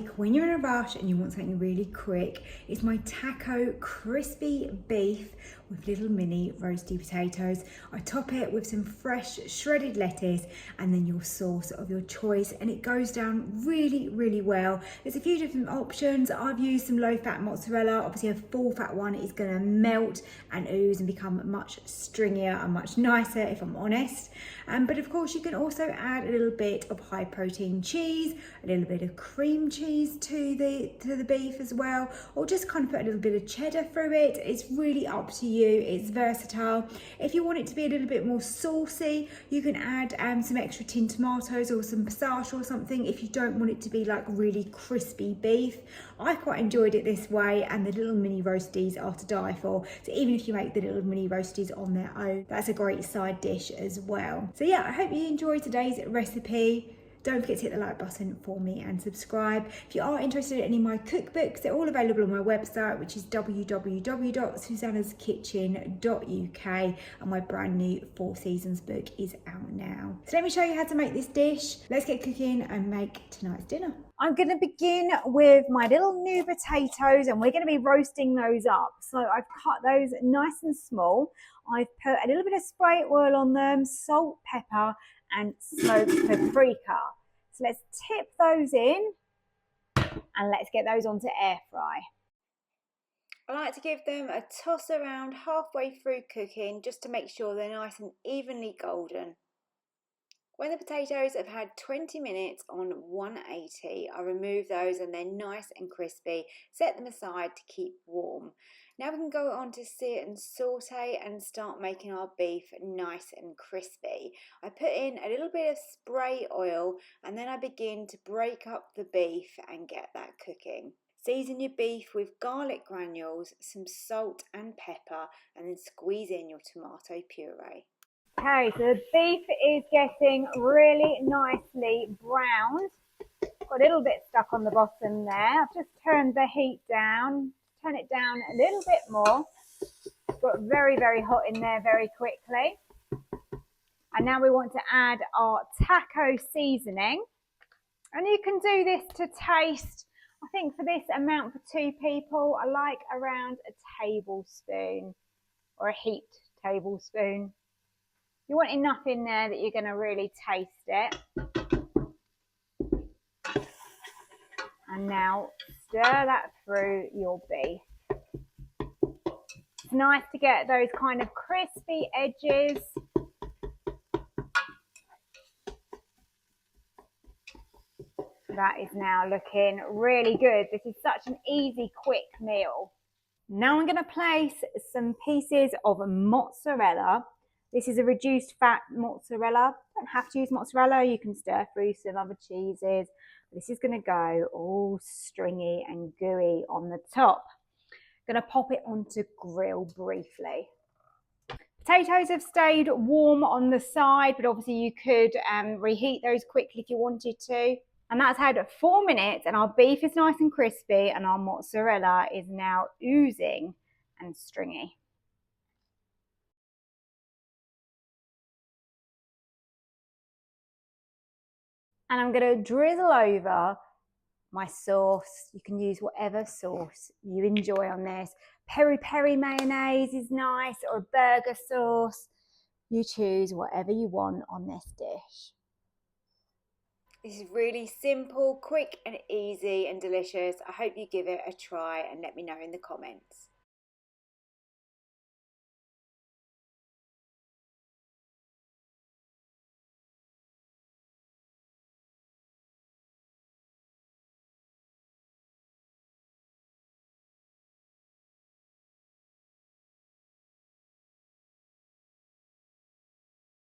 make when you're in a rush and you want something really quick is my taco crispy beef with little mini roasty potatoes. I top it with some fresh shredded lettuce and then your sauce of your choice, and it goes down really, really well. There's a few different options. I've used some low-fat mozzarella. Obviously a full-fat one is going to melt and ooze and become much stringier and much nicer, if I'm honest. But of course you can also add a little bit of high protein cheese, a little bit of cream cheese to the beef as well, or just kind of put a little bit of cheddar through it. It's really up to you. It's versatile. If you want it to be a little bit more saucy, you can add some extra tin tomatoes or some pistachio or something if you don't want it to be like really crispy beef. I quite enjoyed it this way, and the little mini roasties are to die for. So even if you make the little mini roasties on their own, that's a great side dish as well. So yeah, I hope you enjoyed today's recipe. Don't forget to hit the like button for me and subscribe. If you are interested in any of my cookbooks, they're all available on my website, which is www.susannahskitchen.uk, and my brand new 4 Seasons book is out now. So let me show you how to make this dish. Let's get cooking and make tonight's dinner. I'm going to begin with my little new potatoes, and we're going to be roasting those up. So I've cut those nice and small. I've put a little bit of spray oil on them, salt, pepper, and smoked paprika. So let's tip those in and let's get those onto air fry. I like to give them a toss around halfway through cooking just to make sure they're nice and evenly golden. When the potatoes have had 20 minutes on 180, I remove those and they're nice and crispy. Set them aside to keep warm. Now we can go on to sear and saute and start making our beef nice and crispy. I put in a little bit of spray oil and then I begin to break up the beef and get that cooking. Season your beef with garlic granules, some salt and pepper, and then squeeze in your tomato puree. Okay, so the beef is getting really nicely browned. Got a little bit stuck on the bottom there. I've just turned the heat down. Turn it down a little bit more. Got very, very hot in there very quickly. And now we want to add our taco seasoning. And you can do this to taste. I think for this amount for 2 people, I like around a tablespoon or a heaped tablespoon. You want enough in there that you're going to really taste it. And now stir that through your beef. It's nice to get those kind of crispy edges. That is now looking really good. This is such an easy, quick meal. Now I'm going to place some pieces of mozzarella. This is a reduced fat mozzarella. You don't have to use mozzarella. You can stir through some other cheeses. This is going to go all stringy and gooey on the top. Going to pop it onto grill briefly. Potatoes have stayed warm on the side, but obviously you could reheat those quickly if you wanted to. And that's had 4 minutes, and our beef is nice and crispy, and our mozzarella is now oozing and stringy. And I'm going to drizzle over my sauce. You can use whatever sauce you enjoy on this. Peri peri mayonnaise is nice, or a burger sauce. You choose whatever you want on this dish. This is really simple, quick and easy and delicious. I hope you give it a try and let me know in the comments.